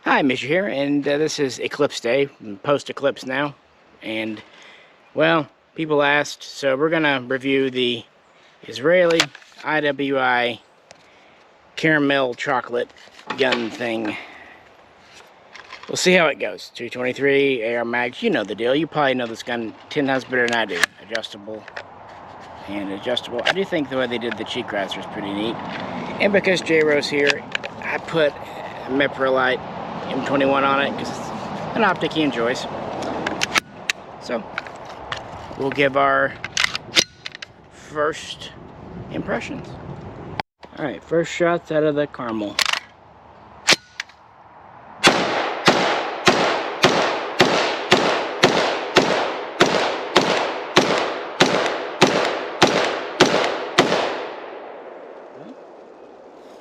Hi, Misha here, and this is Eclipse Day, post-Eclipse now, and, well, people asked, so we're going to review the Israeli IWI caramel chocolate gun thing. We'll see how it goes. 223 AR mags, you know the deal. You probably know this gun 10 times better than I do. Adjustable and adjustable. I do think the way they did the cheek grasp was pretty neat. And because J-Rose here, I put Meprolite M21 on it because it's an optic he enjoys. So we'll give our first impressions. Alright, first shots out of the Carmel.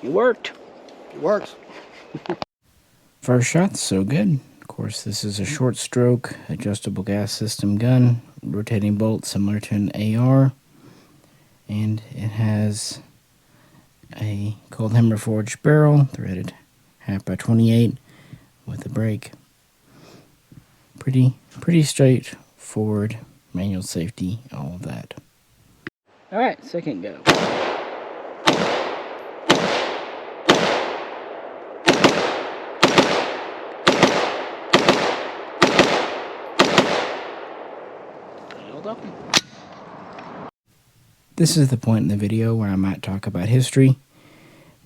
It worked. It works. First shot, so good. Of course, this is a short stroke, adjustable gas system gun, rotating bolt similar to an AR, and it has a cold hammer forged barrel, threaded 1/2x28 with a brake. Pretty straightforward, manual safety, all of that. All right, second go. This is the point in the video where I might talk about history,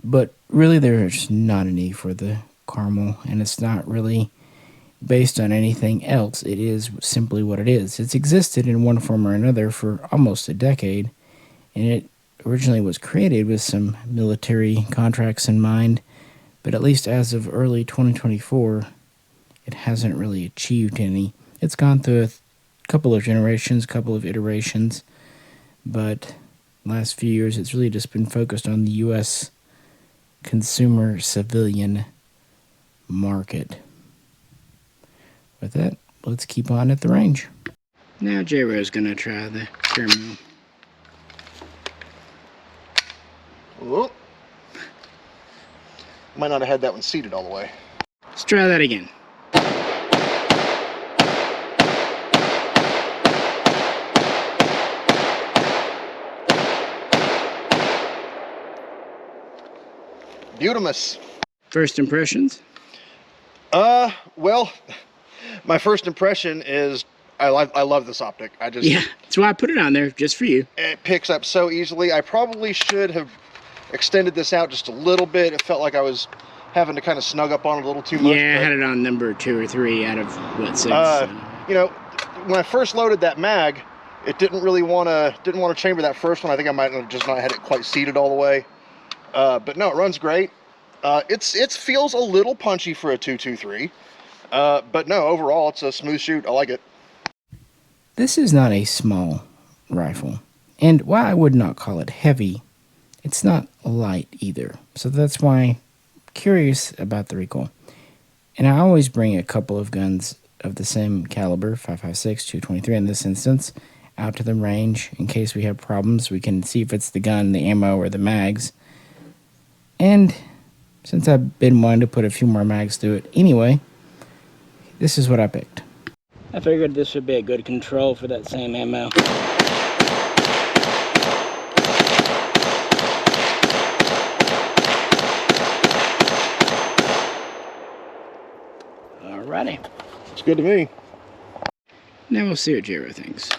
but really there's not a need for the Carmel, and it's not really based on anything else. It is simply what it is. It's existed in one form or another for almost a decade, and it originally was created with some military contracts in mind, but at least as of early 2024, it hasn't really achieved any. It's gone through a couple of generations, couple of iterations, but last few years it's really just been focused on the U.S. consumer civilian market. With that, let's keep on at the range. Now J-Ro's gonna try the caramel. Whoop. Might not have had that one seated all the way. Let's try that again. Beautimus. First impressions? Well, my first impression is I love this optic. Yeah, that's why I put it on there, just for you. It picks up so easily. I probably should have extended this out just a little bit. It felt like I was having to kind of snug up on it a little too much. Yeah, I had it on number 2 or 3 out of, what, 6? You know, when I first loaded that mag, it didn't want to chamber that first one. I think I might have just not had it quite seated all the way. But no, it runs great. It feels a little punchy for a 223. But no, overall, it's a smooth shoot. I like it. This is not a small rifle. And while I would not call it heavy, it's not light either. So that's why I'm curious about the recoil. And I always bring a couple of guns of the same caliber, 5.56, 223 in this instance, out to the range in case we have problems. We can see if it's the gun, the ammo, or the mags. And since I've been wanting to put a few more mags through it anyway, this is what I picked. I figured this would be a good control for that same ammo. Alrighty. It's good to me. Now we'll see what J-Ro thinks.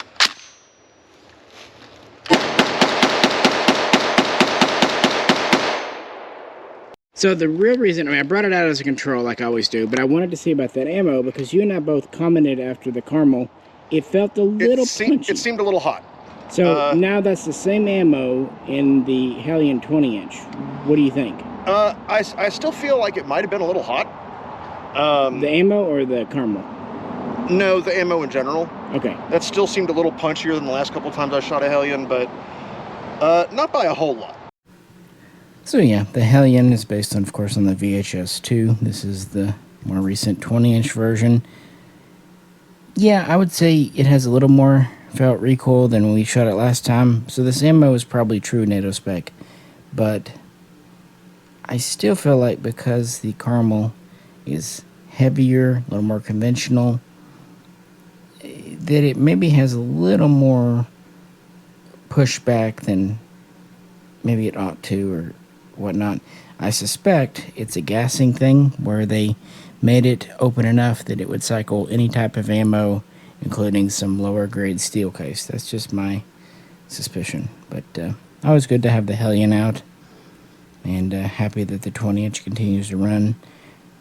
So the real reason, I brought it out as a control like I always do, but I wanted to see about that ammo because you and I both commented after the Carmel, it felt a little punchy. It seemed a little hot. So now that's the same ammo in the Hellion 20-inch. What do you think? I still feel like it might have been a little hot. The ammo or the Carmel? No, the ammo in general. Okay. That still seemed a little punchier than the last couple times I shot a Hellion, but not by a whole lot. So yeah, the Hellion is based on, of course, on the VHS-2. This is the more recent 20-inch version. Yeah, I would say it has a little more felt recoil than when we shot it last time. So this ammo is probably true NATO spec, but I still feel like because the Carmel is heavier, a little more conventional, that it maybe has a little more pushback than maybe it ought to or whatnot. I suspect it's a gassing thing where they made it open enough that it would cycle any type of ammo, including some lower grade steel case. That's just my suspicion. But always good to have the Hellion out, and happy that the 20-inch continues to run.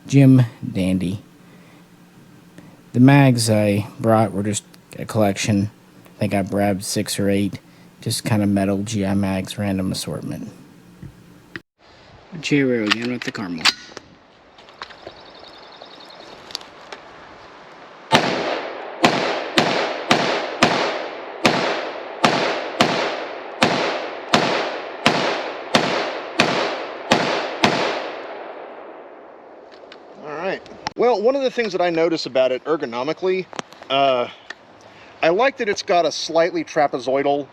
Jim Dandy. The mags I brought were just a collection. I think I grabbed 6 or 8, just kind of metal GI mags, random assortment. J-Ro again with the Carmel. Well, one of the things that I notice about it ergonomically, I like that it's got a slightly trapezoidal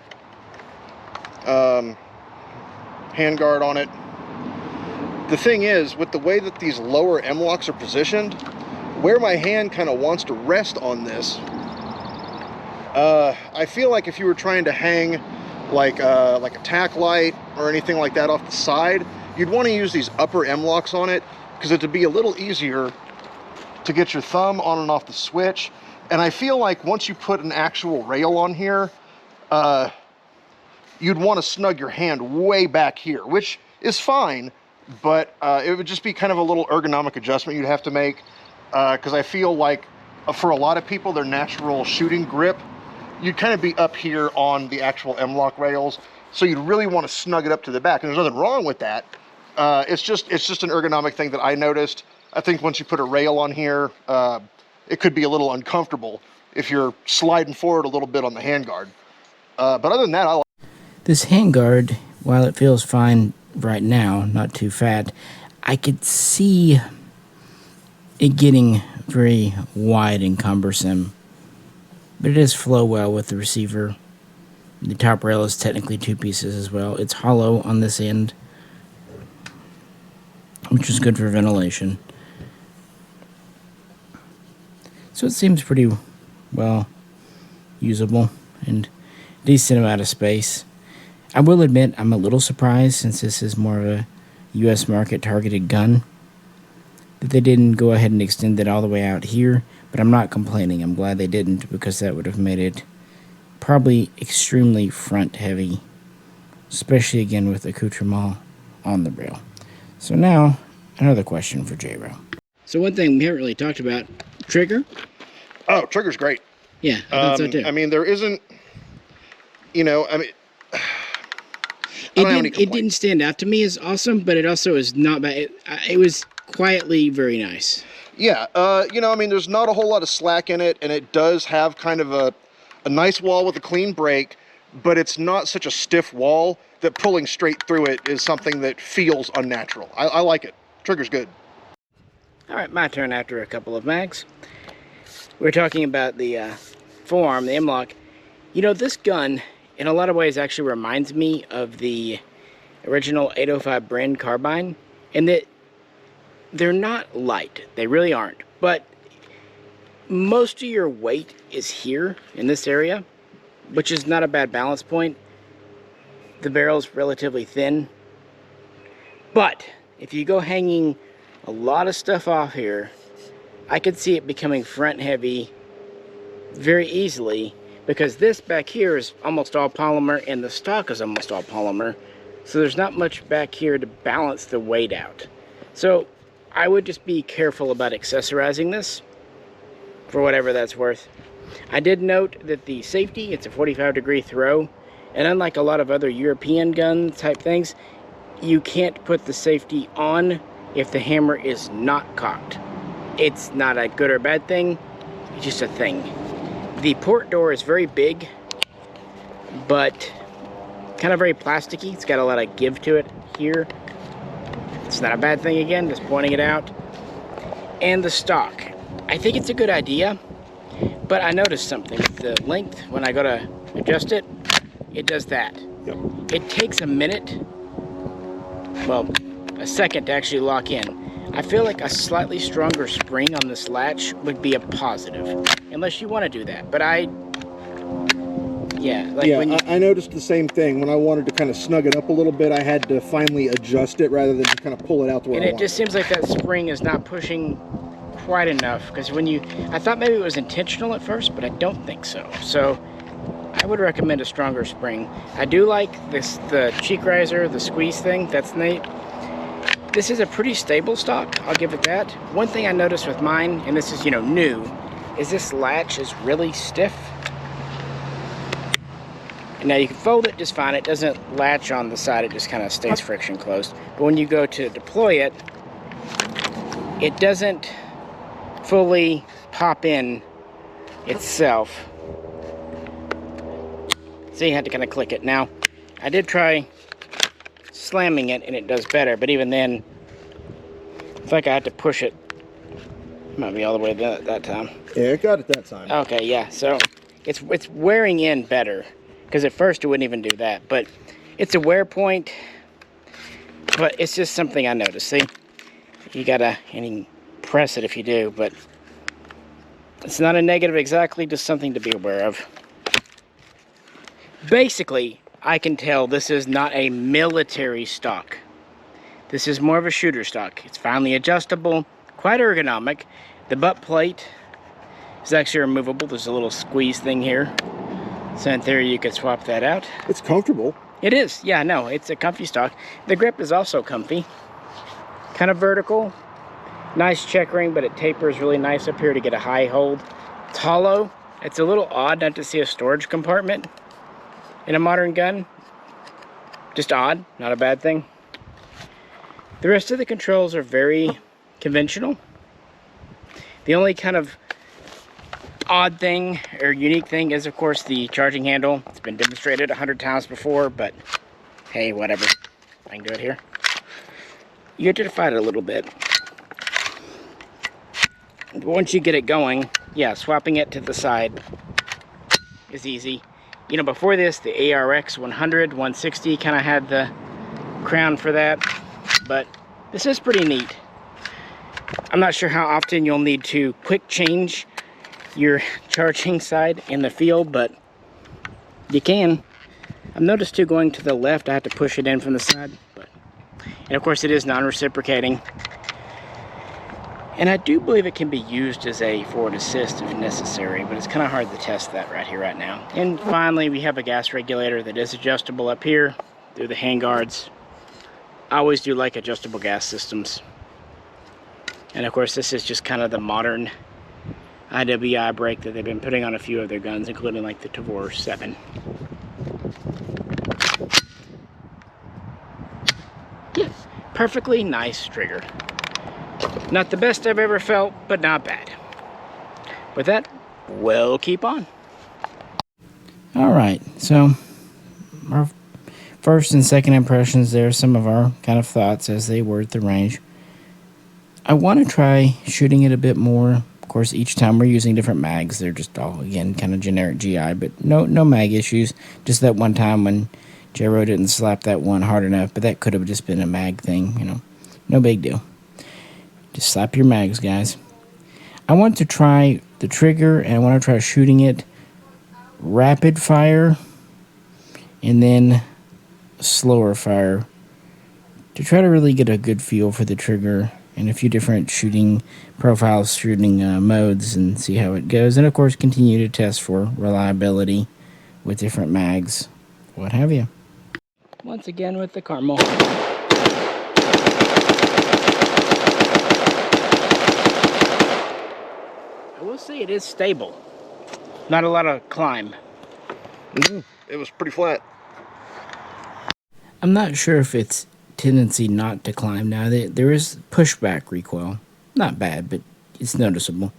handguard on it. The thing is, with the way that these lower M-locks are positioned, where my hand kind of wants to rest on this, I feel like if you were trying to hang like a tack light or anything like that off the side, you'd want to use these upper M-locks on it, because it'd be a little easier to get your thumb on and off the switch. And I feel like once you put an actual rail on here, you'd want to snug your hand way back here, which is fine, but it would just be kind of a little ergonomic adjustment you'd have to make, because I feel like for a lot of people, their natural shooting grip, you'd kind of be up here on the actual M-lock rails, so you'd really want to snug it up to the back. And there's nothing wrong with that. It's just an ergonomic thing that I noticed. I think once you put a rail on here, it could be a little uncomfortable if you're sliding forward a little bit on the handguard. But other than that, I like this handguard. While it feels fine right now, not too fat, I could see it getting very wide and cumbersome. But it does flow well with the receiver. The top rail is technically 2 pieces as well. It's hollow on this end, which is good for ventilation. So it seems pretty well usable and decent amount of space. I will admit I'm a little surprised, since this is more of a US market targeted gun, that they didn't go ahead and extend it all the way out here, but I'm not complaining. I'm glad they didn't, because that would have made it probably extremely front heavy, especially again with accoutrement on the rail. So now, another question for J-Ro. So one thing we haven't really talked about, trigger. Oh, trigger's great. Yeah, I thought so too. I mean, there isn't, you know, I mean, it didn't stand out to me as awesome, but it also is not bad. It was quietly very nice. Yeah, you know, I mean, there's not a whole lot of slack in it, and it does have kind of a nice wall with a clean break, but it's not such a stiff wall that pulling straight through it is something that feels unnatural. I like it. Trigger's good. All right, my turn after a couple of mags. We're talking about the forearm, the M-lock. You know, this gun, in a lot of ways, actually reminds me of the original 805 Bren carbine, in that they're not light. They really aren't. But most of your weight is here in this area, which is not a bad balance point. The barrel's relatively thin. But if you go hanging a lot of stuff off here, I could see it becoming front heavy very easily, because this back here is almost all polymer and the stock is almost all polymer, so there's not much back here to balance the weight out. So I would just be careful about accessorizing this, for whatever that's worth. I did note that the safety, it's a 45-degree throw, and unlike a lot of other European gun type things, you can't put the safety on if the hammer is not cocked. It's not a good or bad thing, it's just a thing. The port door is very big, but kind of very plasticky. It's got a lot of give to it here. It's not a bad thing, again, just pointing it out. And the stock. I think it's a good idea, but I noticed something. The length, when I go to adjust it, it does that. Yep. It takes a minute, well, a second to actually lock in. I feel like a slightly stronger spring on this latch would be a positive, unless you want to do that. But I noticed the same thing. When I wanted to kind of snug it up a little bit, I had to finally adjust it rather than just kind of pull it out to where I want it. And it just seems like that spring is not pushing quite enough, because I thought maybe it was intentional at first, but I don't think so. So I would recommend a stronger spring. I do like the cheek riser, the squeeze thing. That's neat. This is a pretty stable stock, I'll give it that. One thing I noticed with mine, and this is, new, is this latch is really stiff. And now you can fold it just fine. It doesn't latch on the side, it just kind of stays friction closed. But when you go to deploy it, it doesn't fully pop in itself. So you had to kind of click it. Now, I did try slamming it and it does better, but even then, it's like I had to push it. Might be all the way that time. Yeah, it got it that time. Okay, yeah, so it's wearing in better, because at first it wouldn't even do that, but it's a wear point, but it's just something I noticed. See, you gotta, and you can press it if you do, but it's not a negative exactly, just something to be aware of. Basically, I can tell this is not a military stock. This is more of a shooter stock. It's finely adjustable, quite ergonomic. The butt plate is actually removable. There's a little squeeze thing here. So in theory, you could swap that out. It's comfortable. It is, yeah, no, it's a comfy stock. The grip is also comfy. Kind of vertical. Nice checkering, but it tapers really nice up here to get a high hold. It's hollow. It's a little odd not to see a storage compartment in a modern gun. Just odd, not a bad thing. The rest of the controls are very conventional. The only kind of odd thing or unique thing is, of course, the charging handle. It's been demonstrated 100 times before, but hey, whatever. I can do it here. You have to fight it a little bit. Once you get it going, yeah, swapping it to the side is easy. Before this, the ARX 100, 160 kind of had the crown for that, but this is pretty neat. I'm not sure how often you'll need to quick change your charging side in the field, but you can. I've noticed too, going to the left, I have to push it in from the side, and of course it is non-reciprocating. And I do believe it can be used as a forward assist if necessary, but it's kind of hard to test that right now. And finally, we have a gas regulator that is adjustable up here through the handguards. I always do like adjustable gas systems. And of course, this is just kind of the modern IWI brake that they've been putting on a few of their guns, including like the Tavor 7. Yeah, perfectly nice trigger. Not the best I've ever felt, but not bad. With that, we'll keep on. Alright, so our first and second impressions there, some of our kind of thoughts as they were at the range. I want to try shooting it a bit more. Of course, each time we're using different mags. They're just all, again, kind of generic GI, but no mag issues. Just that one time when J-Ro didn't slap that one hard enough, but that could have just been a mag thing, No big deal. Just slap your mags, guys. I want to try the trigger, and I want to try shooting it rapid fire, and then slower fire, to try to really get a good feel for the trigger and a few different shooting profiles, shooting modes, and see how it goes. And of course, continue to test for reliability with different mags, what have you. Once again with the Carmel. I will say it is stable. Not a lot of climb. It was pretty flat. I'm not sure if it's tendency not to climb now. There is pushback recoil. Not bad, but it's noticeable.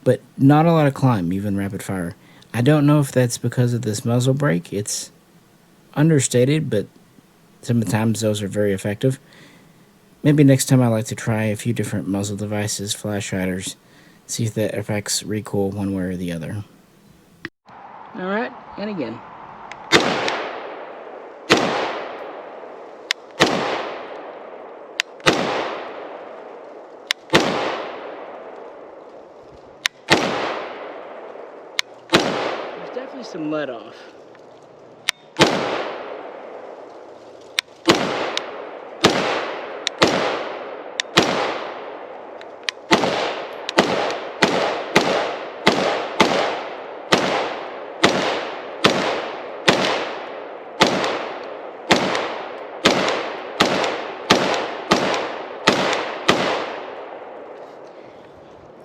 But not a lot of climb, even rapid fire. I don't know if that's because of this muzzle brake. It's understated, but sometimes those are very effective. Maybe next time I'd like to try a few different muzzle devices, flash riders, see if that affects recoil one way or the other. Alright, and again. definitely some let off.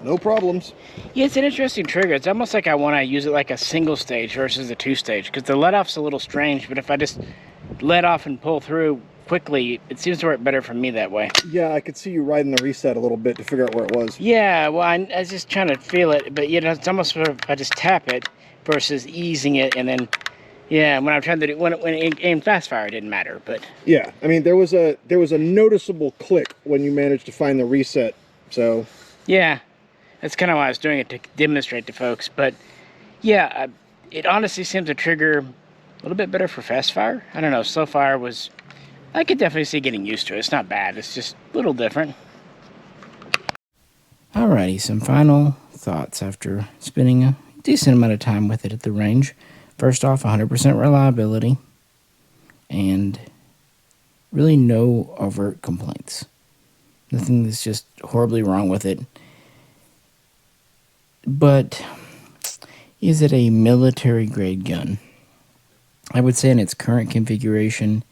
No problems. Yeah, it's an interesting trigger. It's almost like I want to use it like a single stage versus a 2-stage, because the let off's a little strange, but if I just let off and pull through quickly, it seems to work better for me that way. Yeah, I could see you riding the reset a little bit to figure out where it was. Yeah, well, I was just trying to feel it, but you know, it's almost sort of, I just tap it versus easing it, and then, yeah, when I'm trying to do, when in fast fire, it didn't matter, but. Yeah, I mean, there was a noticeable click when you managed to find the reset, so. Yeah, that's kind of why I was doing it, to demonstrate to folks, but yeah, it honestly seems to trigger a little bit better for fast fire. I don't know, slow fire was, I could definitely see getting used to it. It's not bad, it's just a little different. Alrighty, some final thoughts after spending a decent amount of time with it at the range. First off, 100% reliability, and really no overt complaints. Nothing that's just horribly wrong with it. But is it a military-grade gun? I would say in its current configuration,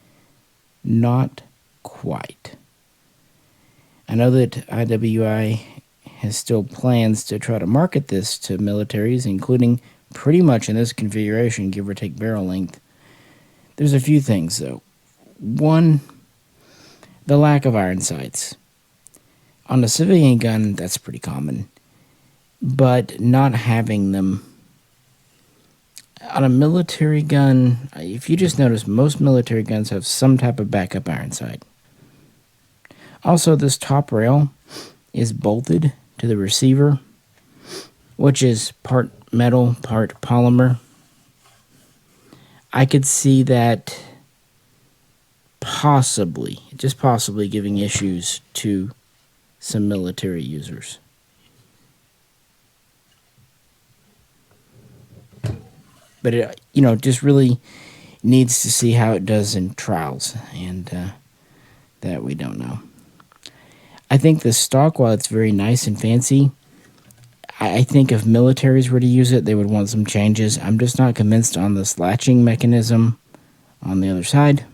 not quite. I know that IWI has still plans to try to market this to militaries, including pretty much in this configuration, give or take barrel length. There's a few things, though. One, the lack of iron sights. On a civilian gun, that's pretty common. But not having them on a military gun, if you just notice, most military guns have some type of backup iron sight. Also, this top rail is bolted to the receiver, which is part metal, part polymer. I could see that possibly, just possibly, giving issues to some military users. But it, you know, just really needs to see how it does in trials, and that we don't know. I think the stock, while it's very nice and fancy, I think if militaries were to use it, they would want some changes. I'm just not convinced on this latching mechanism on the other side,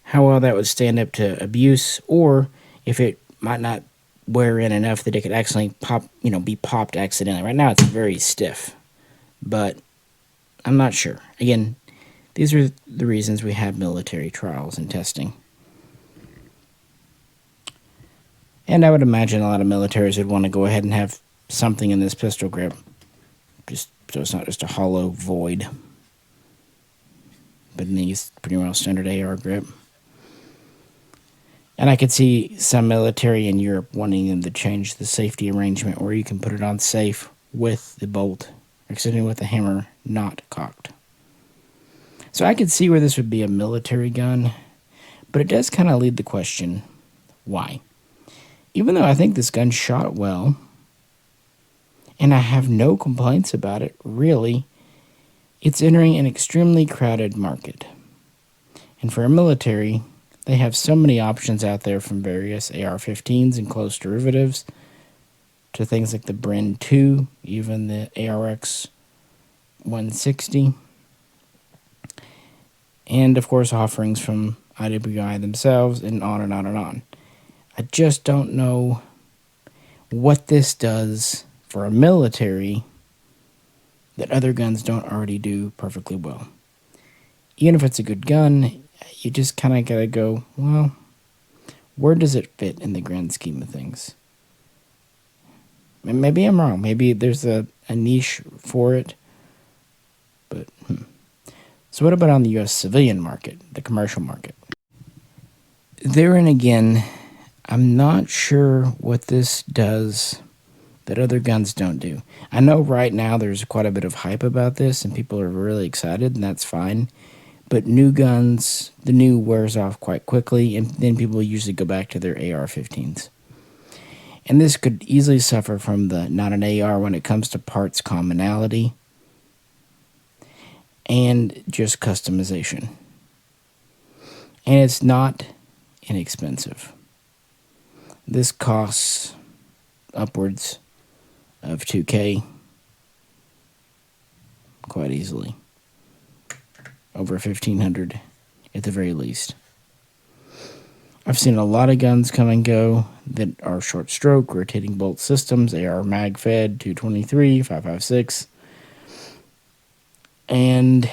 how well that would stand up to abuse, or if it might not wear in enough that it could actually pop, you know, be popped accidentally. Right now it's very stiff, but I'm not sure. Again, these are the reasons we have military trials and testing. And I would imagine a lot of militaries would want to go ahead and have something in this pistol grip, just so it's not just a hollow void. But in these pretty well standard AR grip. And I could see some military in Europe wanting them to change the safety arrangement where you can put it on safe with the bolt, or sitting with the hammer not cocked. So I could see where this would be a military gun, but it does kind of lead the question, why? Even though I think this gun shot well, and I have no complaints about it, really, it's entering an extremely crowded market. And for a military, they have so many options out there, from various AR-15s and close derivatives to things like the Bren 2, even the ARX 160, and of course offerings from IWI themselves, and on and on and on. I just don't know what this does for a military that other guns don't already do perfectly well. Even if it's a good gun, you just kind of gotta go, well, where does it fit in the grand scheme of things? And maybe I'm wrong. Maybe there's a niche for it. But, So what about on the U.S. civilian market, the commercial market? Therein again, I'm not sure what this does that other guns don't do. I know right now there's quite a bit of hype about this, and people are really excited, and that's fine. But new guns, the new wears off quite quickly, and then people usually go back to their AR-15s. And this could easily suffer from the not an AR when it comes to parts commonality. and just customization. And it's not inexpensive. This costs upwards of $2K quite easily. Over $1,500 at the very least. I've seen a lot of guns come and go that are short stroke, rotating bolt systems. They are mag fed, 223, 5.56. And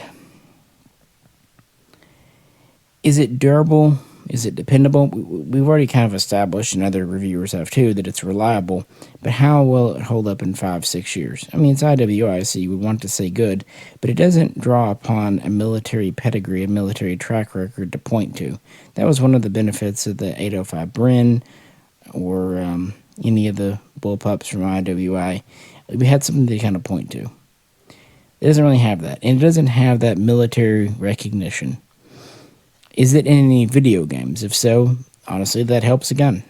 is it durable? Is it dependable? We've already kind of established, and other reviewers have too, that it's reliable. But how will it hold up in 5-6 years? I mean, it's IWI, so you would want to say good, but it doesn't draw upon a military pedigree, a military track record to point to. That was one of the benefits of the 805 Bren or any of the bullpups from IWI. We had something to kind of point to. It doesn't really have that, and it doesn't have that military recognition. Is it in any video games? If so, honestly, that helps a gun.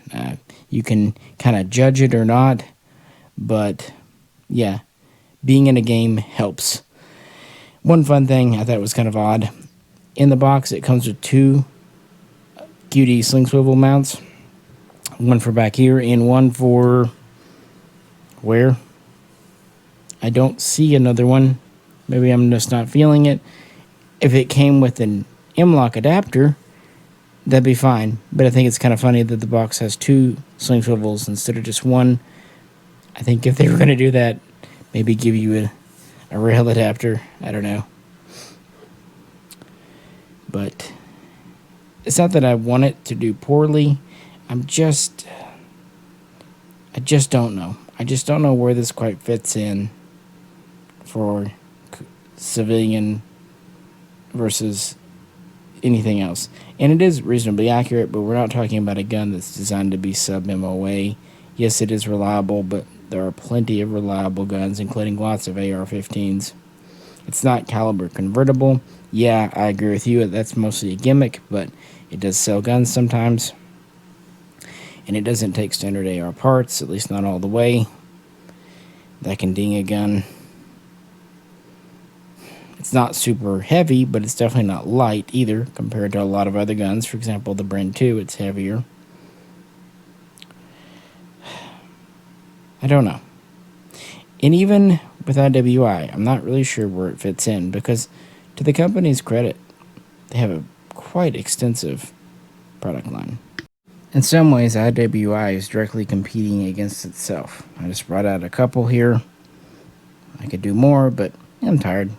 You can kind of judge it or not, but yeah, being in a game helps. One fun thing I thought was kind of odd. In the box, it comes with 2 QD sling swivel mounts. One for back here and one for where? I don't see another one. Maybe I'm just not feeling it. If it came with an M-lock adapter, that'd be fine. But I think it's kind of funny that the box has 2 sling swivels instead of just one. I think if they were going to do that, maybe give you a rail adapter. I don't know. But it's not that I want it to do poorly. I just don't know. I just don't know where this quite fits in for civilian versus anything else. And it is reasonably accurate, but we're not talking about a gun that's designed to be sub-MOA. Yes, it is reliable, but there are plenty of reliable guns, including lots of AR-15s. It's not caliber convertible. Yeah, I agree with you. That's mostly a gimmick, but it does sell guns sometimes. And it doesn't take standard AR parts, at least not all the way. That can ding a gun. It's not super heavy, but it's definitely not light either compared to a lot of other guns. For example, the Bren 2, it's heavier. I don't know. And even with IWI, I'm not really sure where it fits in because, to the company's credit, they have a quite extensive product line. In some ways, IWI is directly competing against itself. I just brought out a couple here. I could do more, but I'm tired.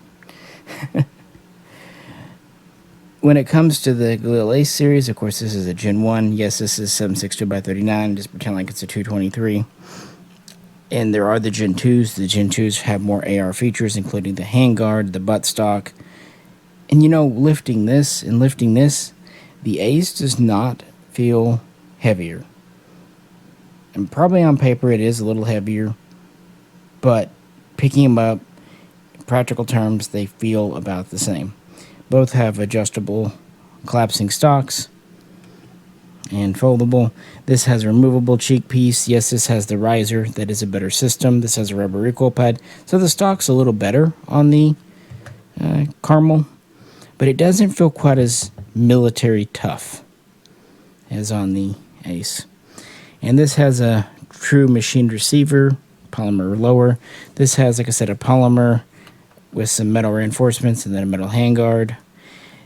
When it comes to the Galil Ace series, of course, this is a Gen 1. Yes, this is 7.62x39. Just pretend like it's a 223. And there are the Gen 2s. The Gen 2s have more AR features, including the handguard, the buttstock. And you know, lifting this and lifting this, the Ace does not feel heavier. And probably on paper it is a little heavier, but picking them up, in practical terms, they feel about the same. Both have adjustable collapsing stocks and foldable. This has a removable cheek piece. Yes, this has the riser. That is a better system. This has a rubber recoil pad. So the stock's a little better on the Carmel, but it doesn't feel quite as military tough as on the Ace. And this has a true machined receiver, polymer lower. This has, like I said, a polymer with some metal reinforcements and then a metal handguard.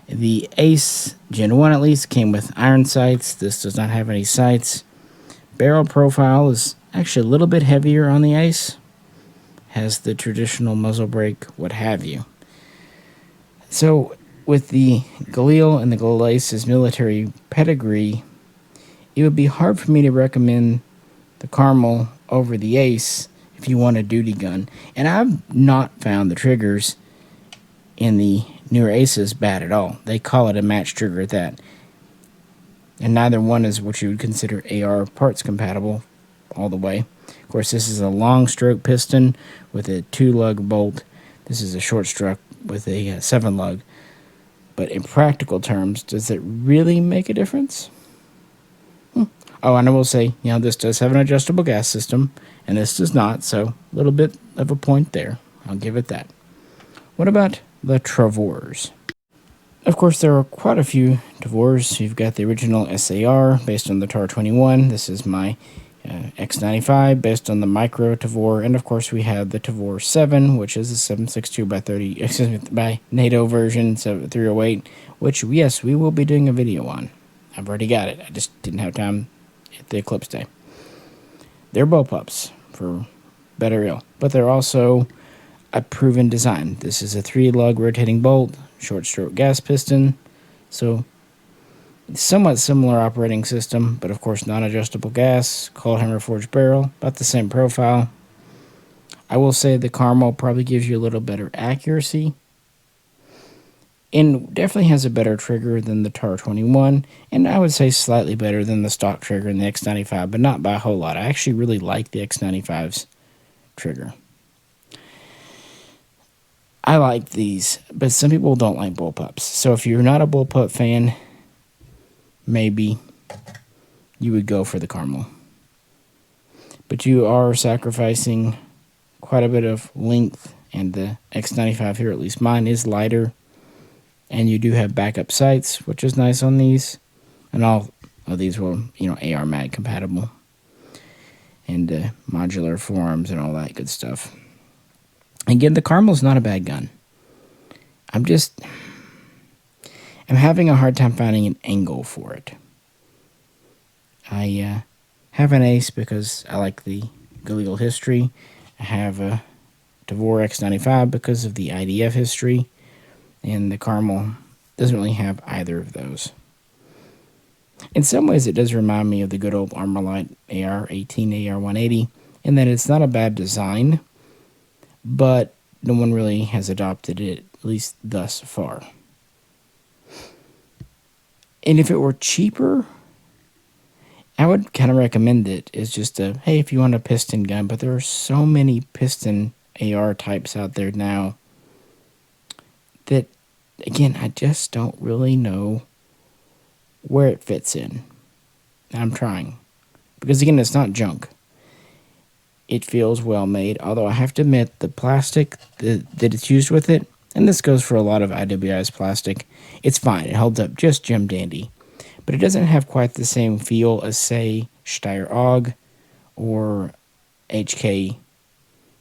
The Ace Gen 1 at least came with iron sights. This does not have any sights. Barrel profile is actually a little bit heavier on the Ace. Has the traditional muzzle brake, what have you. So with the Galil and the Galil Ace's military pedigree, it would be hard for me to recommend the Carmel over the Ace if you want a duty gun. And I've not found the triggers in the newer Aces bad at all. They call it a match trigger at that. And neither one is what you would consider AR parts compatible all the way. Of course, this is a long stroke piston with a 2-lug bolt. This is a short stroke with a 7-lug. But in practical terms, does it really make a difference? Oh, and I will say, you know, this does have an adjustable gas system, and this does not, so a little bit of a point there. I'll give it that. What about the Tavors. Of course, there are quite a few Tavors. You've got the original SAR based on the TAR-21. This is my X95 based on the Micro Tavor, and of course we have the Tavor 7, which is a 7.62 by 30, excuse me, by NATO version 308, which yes, we will be doing a video on. I've already got it. I just didn't have time at the Eclipse day. They're bullpups for better or ill, but they're also a proven design. This is a 3-lug rotating bolt, short stroke gas piston, so somewhat similar operating system, but of course non-adjustable gas, cold hammer forged barrel, about the same profile. I will say the Carmel probably gives you a little better accuracy, and definitely has a better trigger than the TAR-21, and I would say slightly better than the stock trigger in the X95, but not by a whole lot. I actually really like the X95's trigger. I like these, but some people don't like bullpups. So if you're not a bullpup fan, maybe you would go for the Carmel. But you are sacrificing quite a bit of length, and the X95 here, at least mine, is lighter. And you do have backup sights, which is nice on these. And all of these will, AR mag compatible. And modular forms and all that good stuff. Again, the Carmel's not a bad gun. I'm having a hard time finding an angle for it. I have an Ace because I like the Galil history. I have a Tavor X95 because of the IDF history. And the Carmel doesn't really have either of those. In some ways, it does remind me of the good old Armalite AR-18, AR-180, in that it's not a bad design, but no one really has adopted it, at least thus far. And if it were cheaper, I would kind of recommend it. It's just hey, if you want a piston gun, but there are so many piston AR types out there now that, again, I just don't really know where it fits in. I'm trying. Because, again, it's not junk. It feels well made, although I have to admit the plastic that it's used with it, and this goes for a lot of IWI's plastic, it's fine. It holds up just Jim Dandy. But it doesn't have quite the same feel as, say, Steyr AUG or HK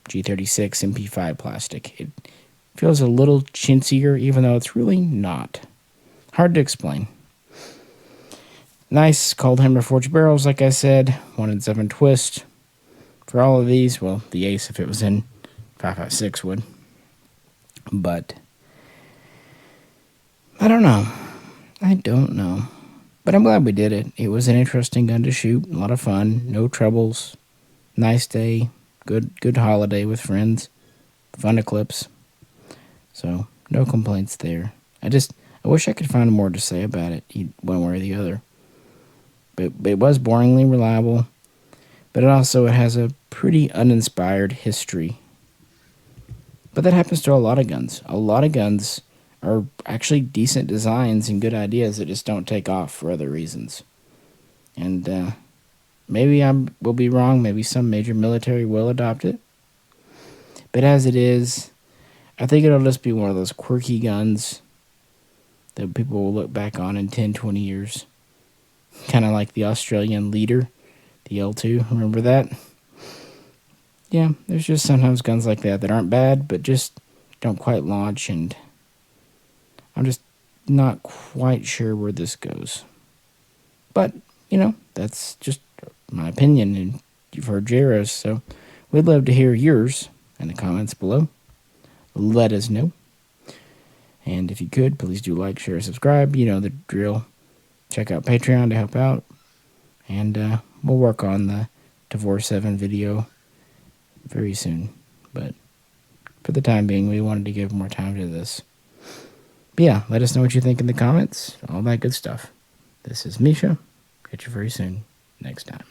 G36 MP5 plastic. It feels a little chintzier, even though it's really not. Hard to explain. Nice cold hammer forged barrels, like I said, 1-in-7 twist. For all of these, well, the Ace, if it was in 5.56, would. But I don't know. But I'm glad we did it. It was an interesting gun to shoot, a lot of fun, no troubles, nice day, good holiday with friends, fun Eclipse. So no complaints there. I wish I could find more to say about it, one way or the other. But it was boringly reliable. But it has a pretty uninspired history. But that happens to a lot of guns. A lot of guns are actually decent designs and good ideas that just don't take off for other reasons. And maybe I will be wrong. Maybe some major military will adopt it. But as it is, I think it'll just be one of those quirky guns that people will look back on in 10, 20 years. Kind of like the Australian Leader, the L2. Remember that? Yeah, there's just sometimes guns like that aren't bad, but just don't quite launch, and I'm just not quite sure where this goes. But, that's just my opinion, and you've heard Jaro's, so we'd love to hear yours in the comments below. Let us know. And if you could, please do like, share, subscribe. You know the drill. Check out Patreon to help out. And we'll work on the Tavor 7 video very soon. But for the time being, we wanted to give more time to this. But yeah, let us know what you think in the comments. All that good stuff. This is Misha. Catch you very soon next time.